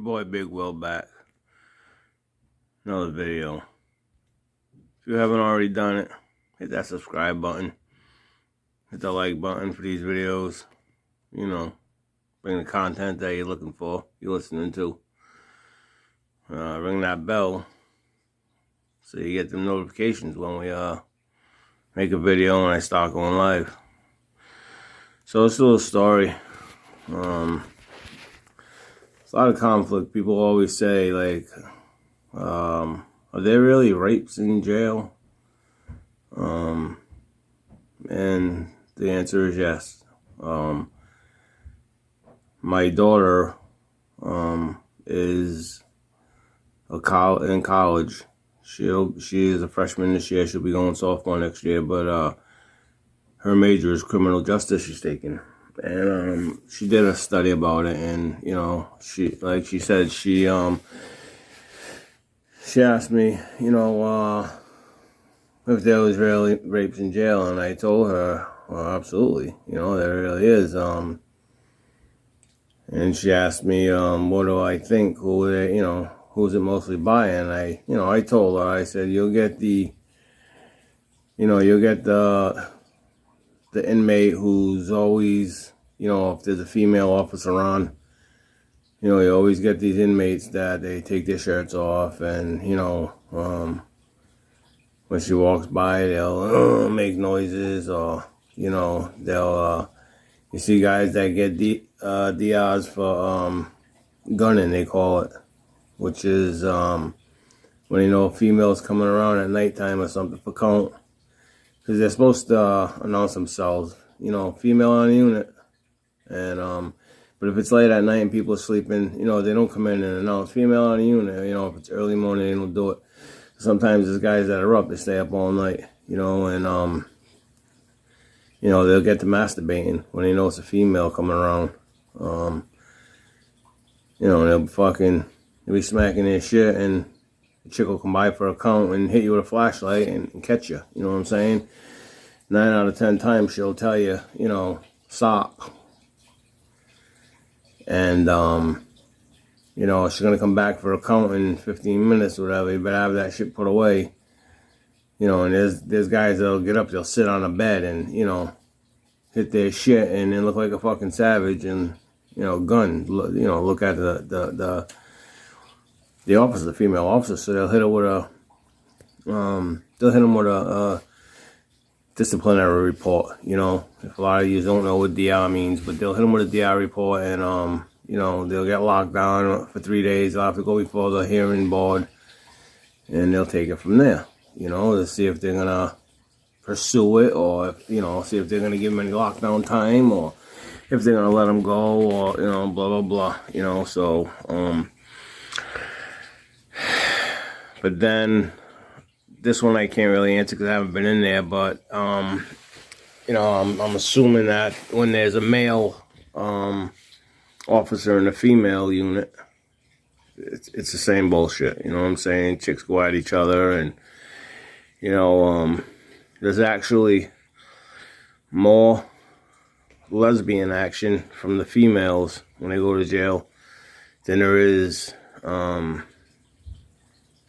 boy Big Will back. Another video. If you haven't already done it, hit that subscribe button. Hit the like button for these videos. You know, bring the content that you're looking for, you're listening to. Ring that bell so you get the notifications when we make a video and I start going live. So it's a little story. It's a lot of conflict. People always say, like, are there really rapes in jail? And the answer is yes. My daughter is in college. She is a freshman this year. She'll be going sophomore next year. But her major is criminal justice she's taking. And she did a study about it, and you know, she said she asked me, you know, if there was really rapes in jail, and I told her, well, absolutely, you know, there really is. And she asked me, what do I think? Who's it mostly by? And I told her, I said, you'll get the inmate who's always, you know, if there's a female officer on, you know, you always get these inmates that they take their shirts off, and, you know, when she walks by, they'll make noises, or, you know, they'll, you see guys that get DRs for gunning, they call it, which is when, you know, females coming around at nighttime or something for count. Because they're supposed to announce themselves, you know, female on the unit. And, but if it's late at night and people are sleeping, you know, they don't come in and announce female on the unit. You know, if it's early morning, they don't do it. Sometimes there's guys that are up, they stay up all night, you know, and, you know, they'll get to masturbating when they know it's a female coming around. You know, they'll be smacking their shit, and the chick will come by for a count and hit you with a flashlight and catch you. You know what I'm saying? 9 out of 10 times she'll tell you, you know, stop. And, you know, she's going to come back for a count in 15 minutes or whatever. You better have that shit put away. You know, and there's guys that'll get up, they'll sit on a bed and, you know, hit their shit and then look like a fucking savage and, you know, look at the officer, the female officer, so they'll hit her with a disciplinary report. You know, if a lot of you don't know what DR means, but they'll hit them with a DR report, and you know, they'll get locked down for 3 days. They'll have to go before the hearing board, and they'll take it from there. You know, to see if they're gonna pursue it, or if, you know, see if they're gonna give them any lockdown time, or if they're gonna let them go, or, you know, blah blah blah. You know, so but then, this one I can't really answer because I haven't been in there, but, you know, I'm assuming that when there's a male officer in a female unit, it's the same bullshit, you know what I'm saying? Chicks go at each other, and, you know, there's actually more lesbian action from the females when they go to jail than there is,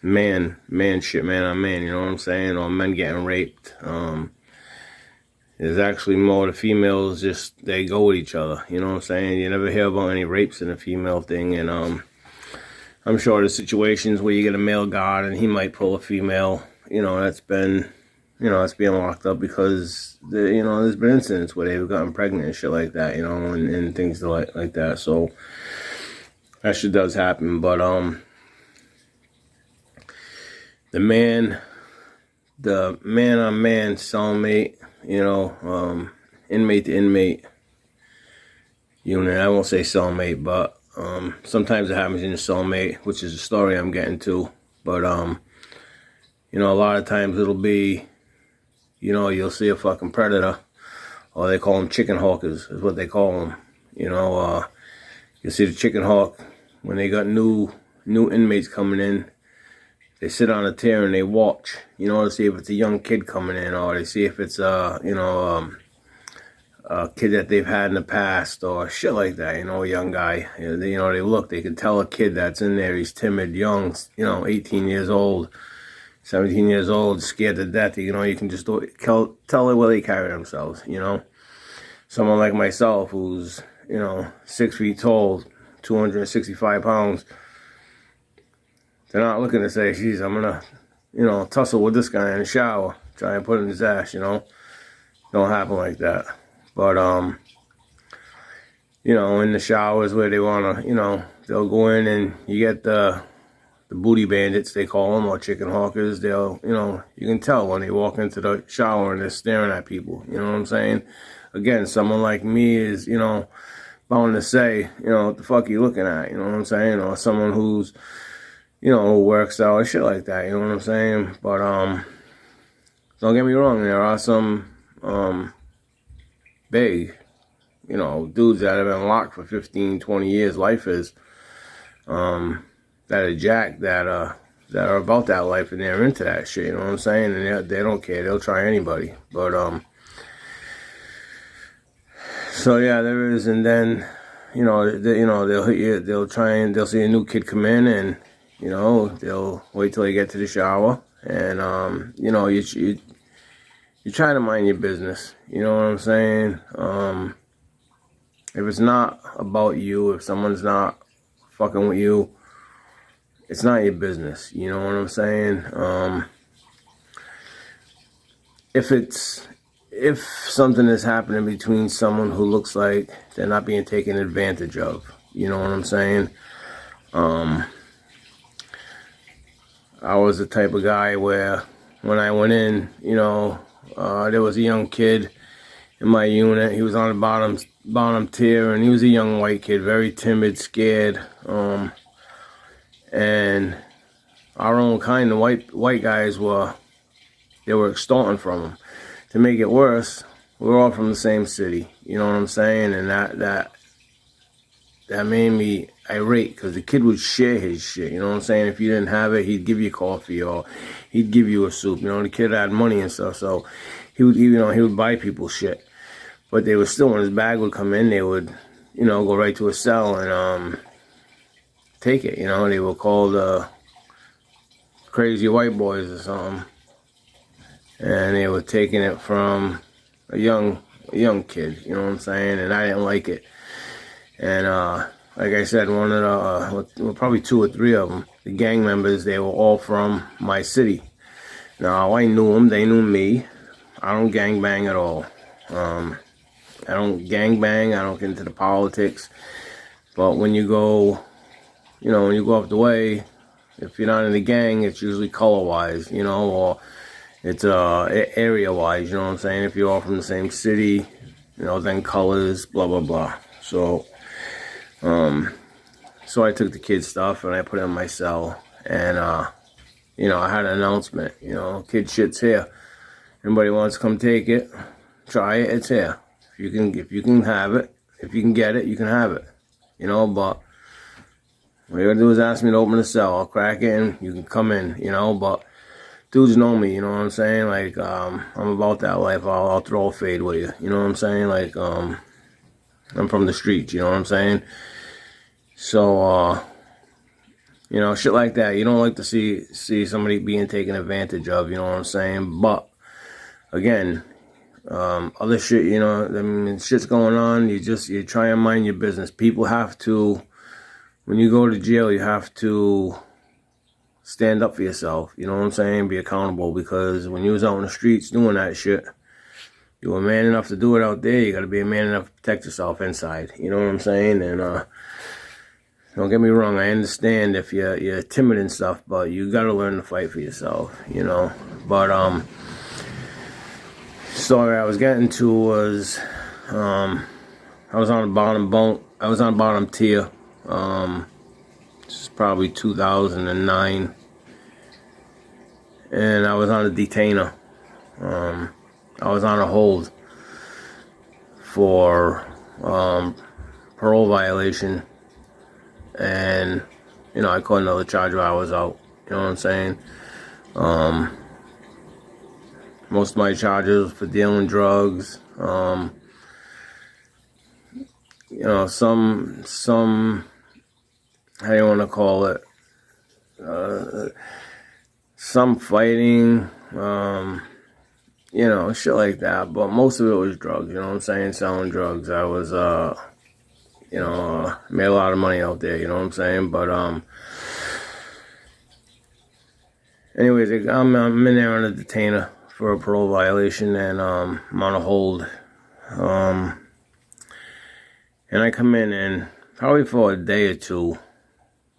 man on man, you know what I'm saying, or men getting raped. There's actually more the females, just they go with each other, you know what I'm saying. You never hear about any rapes in a female thing. And I'm sure there's situations where you get a male guard and he might pull a female, you know, that's being locked up because you know, there's been incidents where they've gotten pregnant and shit like that, you know, and things like that. So that shit does happen. But the man on man cellmate, you know, inmate to inmate unit. I won't say cellmate, but sometimes it happens in a cellmate, which is a story I'm getting to. But you know, a lot of times it'll be, you know, you'll see a fucking predator, or they call them chicken hawkers, is what they call them. You know, you'll see the chicken hawk when they got new inmates coming in. They sit on a chair and they watch, you know, to see if it's a young kid coming in, or they see if it's you know, a kid that they've had in the past or shit like that, a young guy. They can tell a kid that's in there, he's timid, young, 18 years old, 17 years old, scared to death. You can just tell the way they carry themselves, Someone like myself who's, 6 feet tall, 265 pounds, they're not looking to say, geez, I'm going to, tussle with this guy in the shower, try and put in his ass, Don't happen like that. But, in the showers where they want to, they'll go in and you get the booty bandits, they call them, or chicken hawkers. They'll, you can tell when they walk into the shower and they're staring at people. You know what I'm saying? Again, someone like me is, bound to say, what the fuck are you looking at? You know what I'm saying? Or someone who's, who works out or shit like that. You know what I'm saying? But, don't get me wrong. There are some, big, dudes that have been locked for 15, 20 years, lifers, that are jacked, that are about that life, and they're into that shit, you know what I'm saying? And they don't care, they'll try anybody. But, so yeah, there is, and then, they'll hit you, they'll see a new kid come in, and, they'll wait till they get to the shower, and, you try to mind your business, you know what I'm saying? If it's not about you, if someone's not fucking with you, it's not your business, you know what I'm saying? If something is happening between someone who looks like they're not being taken advantage of, you know what I'm saying? I was the type of guy where when I went in, there was a young kid in my unit. He was on the bottom tier, and he was a young white kid, very timid, scared. And our own kind of white guys were extorting from him. To make it worse, we're all from the same city. You know what I'm saying? And that made me irate, because the kid would share his shit. You know what I'm saying? If you didn't have it, he'd give you coffee, or he'd give you a soup. The kid had money and stuff, so he would buy people shit. But they would still, when his bag would come in, they would, go right to a cell and take it. They were called crazy white boys or something, and they were taking it from a young kid. You know what I'm saying? And I didn't like it. And like I said, one of the probably 2 or 3 of them, the gang members, they were all from my city. Now I knew them, they knew me. I don't gang bang at all. I don't gang bang. I don't get into the politics. But when you go, when you go up the way, if you're not in the gang, it's usually color-wise, or it's area-wise, you know what I'm saying? If you're all from the same city, then colors, blah, blah, blah. So, so I took the kid's stuff and I put it in my cell. And, I had an announcement, kid shit's here. Anybody wants to come take it, try it, it's here. If you can have it, if you can get it, you can have it. But what you gotta do is ask me to open the cell. I'll crack it and you can come in, but dudes know me, you know what I'm saying? Like, I'm about that life. I'll throw a fade with you, you know what I'm saying? Like, I'm from the streets, you know what I'm saying? So, shit like that. You don't like to see somebody being taken advantage of, you know what I'm saying? But, again, other shit, shit's going on. You try and mind your business. People have to, when you go to jail, you have to stand up for yourself. You know what I'm saying? Be accountable, because when you was out in the streets doing that shit, you were man enough to do it out there. You got to be a man enough to protect yourself inside. You know what I'm saying? And don't get me wrong. I understand if you're timid and stuff, but you got to learn to fight for yourself. But story I was getting to was, I was on the bottom tier. This is probably 2009, and I was on a detainer. I was on a hold for parole violation, and I caught another charge while I was out. You know what I'm saying? Most of my charges for dealing drugs, some how do you want to call it? Some fighting, shit like that. But most of it was drugs. You know what I'm saying? Selling drugs. I was, made a lot of money out there. You know what I'm saying? But anyways, I'm in there on a detainer for a parole violation, and I'm on a hold. And I come in, and probably for a day or two,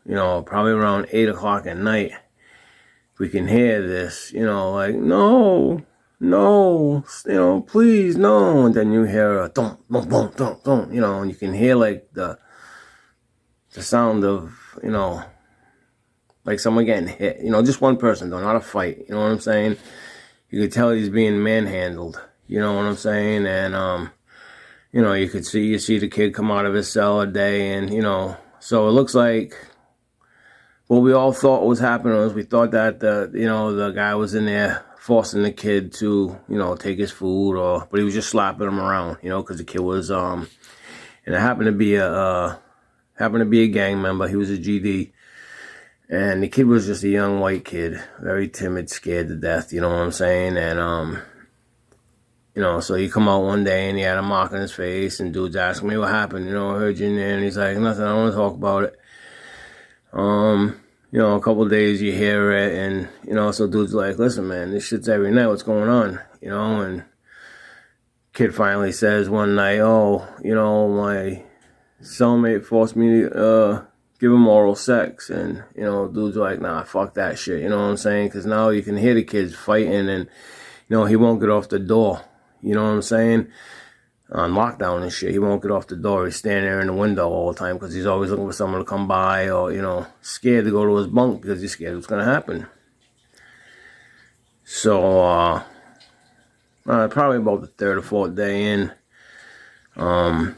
probably around 8 o'clock at night, we can hear this, like, no, please, no. And then you hear a thump, thump, thump, thump, thump, and you can hear like the sound of, like someone getting hit, just one person though, not a fight, you know what I'm saying? You could tell he's being manhandled, you know what I'm saying? And, you see the kid come out of his cell a day, and, so it looks like what we all thought was happening was we thought that the guy was in there forcing the kid to, take his food, but he was just slapping him around, because the kid was, and it happened to be a gang member. He was a GD, and the kid was just a young white kid, very timid, scared to death, you know what I'm saying? And, so he come out one day and he had a mark on his face, and dude's asking me what happened, I heard you in there, and he's like, nothing, I don't want to talk about it. A couple of days you hear it, and, so dude's like, listen, man, this shit's every night, what's going on, and kid finally says one night, my cellmate forced me to, give him oral sex, and, dude's like, nah, fuck that shit, you know what I'm saying, because now you can hear the kids fighting, and, he won't get off the door, you know what I'm saying, on lockdown and shit. He won't get off the door. He's standing there in the window all the time because he's always looking for someone to come by, or, scared to go to his bunk because he's scared what's going to happen. So, probably about the third or fourth day in, I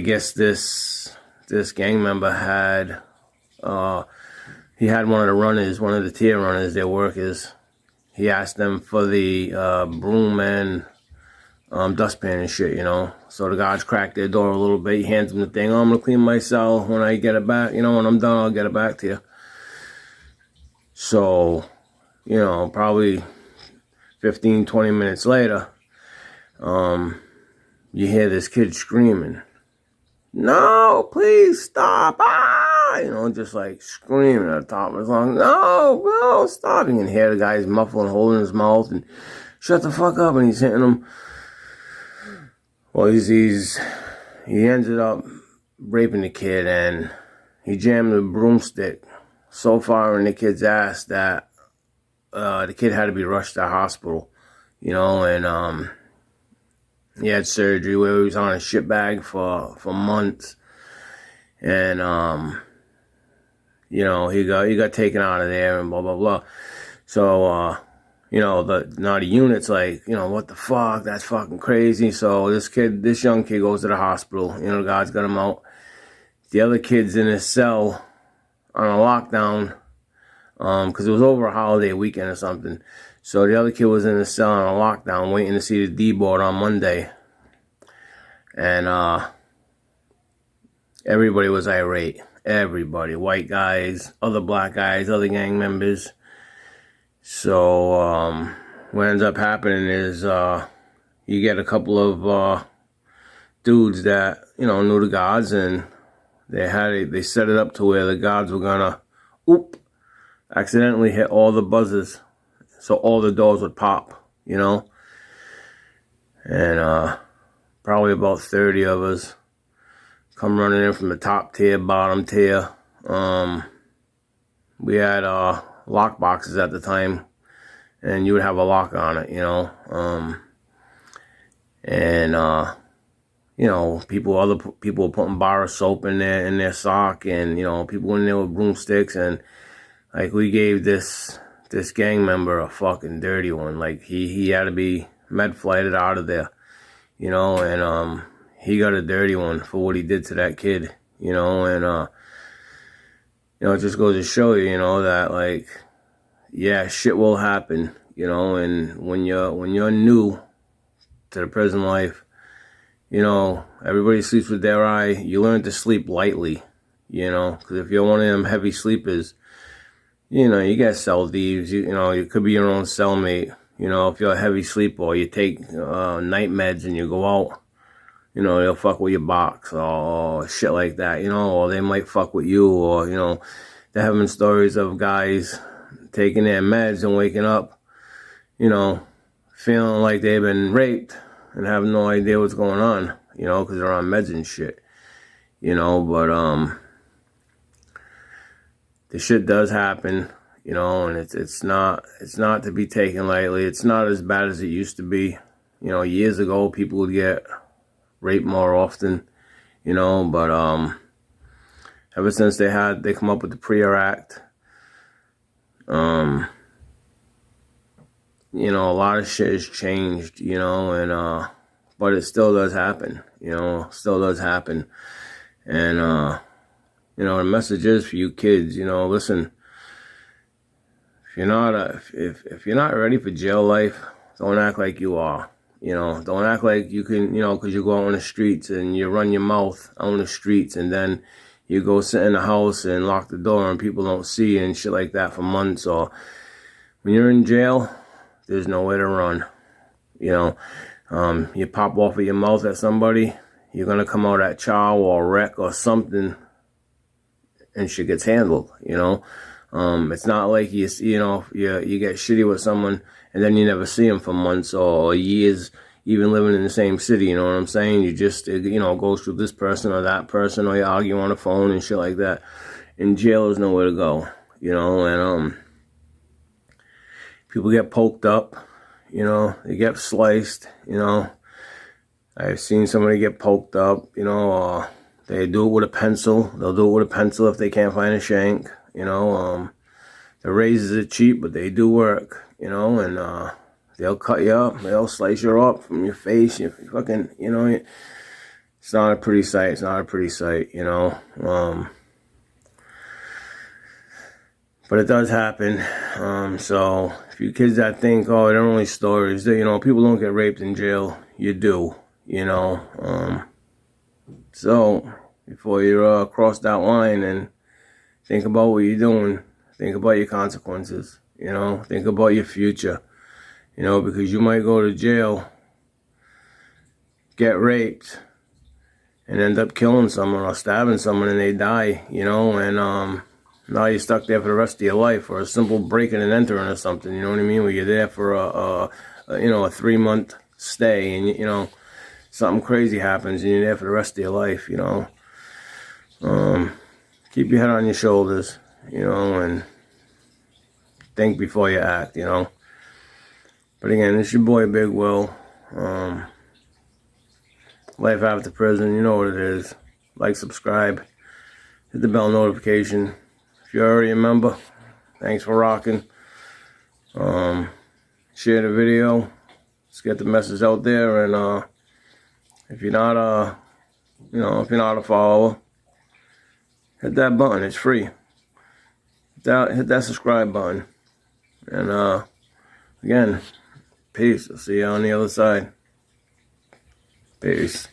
guess this gang member had, he had one of the runners, one of the tier runners, their workers. He asked them for the broom and dustpan and shit, So the guys cracked their door a little bit. He hands them the thing. I'm going to clean my cell when I get it back. When I'm done, I'll get it back to you. So, probably 15, 20 minutes later, you hear this kid screaming, no, please stop. Just like screaming at the top of his lungs. No, stop. You can hear the guy's muffling, holding his mouth, and shut the fuck up. And he's hitting him. Well, he ended up raping the kid, and he jammed a broomstick so far in the kid's ass that the kid had to be rushed to the hospital, and he had surgery where he was on a shit bag for months, and he got taken out of there and blah blah blah. So the unit's like, what the fuck? That's fucking crazy. So this young kid goes to the hospital. The guys got him out. The other kid's in his cell on a lockdown, because it was over a holiday weekend or something. So the other kid was in his cell on a lockdown, waiting to see the D-board on Monday. And everybody was irate. Everybody, white guys, other black guys, other gang members. So, what ends up happening is, you get a couple of, dudes that, knew the guards, and they set it up to where the guards were gonna, accidentally hit all the buzzers. So all the doors would pop, and, probably about 30 of us come running in from the top tier, bottom tier. We had, lock boxes at the time, and you would have a lock on it, other people were putting bar of soap in their sock, and people in there with broomsticks, and like we gave this gang member a fucking dirty one. Like he had to be med flighted out of there, and he got a dirty one for what he did to that kid, and it just goes to show you, that like, yeah, shit will happen, and when you're new to the prison life, you know, everybody sleeps with their eye. You learn to sleep lightly, you know, because if you're one of them heavy sleepers, you know, you get cell thieves. You know, you could be your own cellmate. You know, if you're a heavy sleeper or you take night meds and you go out, you know, they'll fuck with your box or shit like that, you know, or they might fuck with you, or, you know, they're having stories of guys taking their meds and waking up, you know, feeling like they've been raped and have no idea what's going on, you know, because they're on meds and shit, you know, but, the shit does happen, you know, and it's not to be taken lightly. It's not as bad as it used to be. You know, years ago, people would get raped more often, you know, but, ever since they come up with the PREA Act, you know, a lot of shit has changed, you know, and, but it still does happen, you know, still does happen. And, you know, the message is for you kids, you know, listen, if you're not, if you're not ready for jail life, don't act like you are, you know, don't act like you can, you know, because you go out on the streets and you run your mouth on the streets and then you go sit in the house and lock the door and people don't see you and shit like that for months. Or when you're in jail, there's nowhere to run, you know. You pop off of your mouth at somebody, you're going to come out at chow or wreck or something, and shit gets handled, you know. It's not like you know, you get shitty with someone and then you never see them for months or years, even living in the same city, you know what I'm saying? You just, you know, goes through this person or that person, or you argue on the phone and shit like that. In jail is nowhere to go, you know, and people get poked up, you know, they get sliced, you know. I've seen somebody get poked up, you know, they do it with a pencil. They'll do it with a pencil if they can't find a shank, you know. The razors are cheap, but they do work, you know, and they'll cut you up. They'll slice you up from your face. You fucking, you know, it's not a pretty sight. It's not a pretty sight, you know. But it does happen. So if you kids that think, oh, they're only stories, you know, people don't get raped in jail. You do, you know. So before you cross that line and think about what you're doing, think about your consequences, you know, think about your future, you know, because you might go to jail, get raped, and end up killing someone or stabbing someone and they die, you know, and now you're stuck there for the rest of your life, or a simple breaking and entering or something, you know what I mean, where you're there for you know, a 3-month stay, and, you know, something crazy happens and you're there for the rest of your life, you know. Keep your head on your shoulders, you know, and think before you act, you know. But again, it's your boy Big Will. Life after prison, you know what it is. Like, subscribe, hit the bell notification. If you're already a member, thanks for rocking. Share the video. Let's get the message out there. And if you're not you know, if you're not a follower, hit that button. It's free. Hit that subscribe button. And again, peace. I'll see you on the other side. Peace.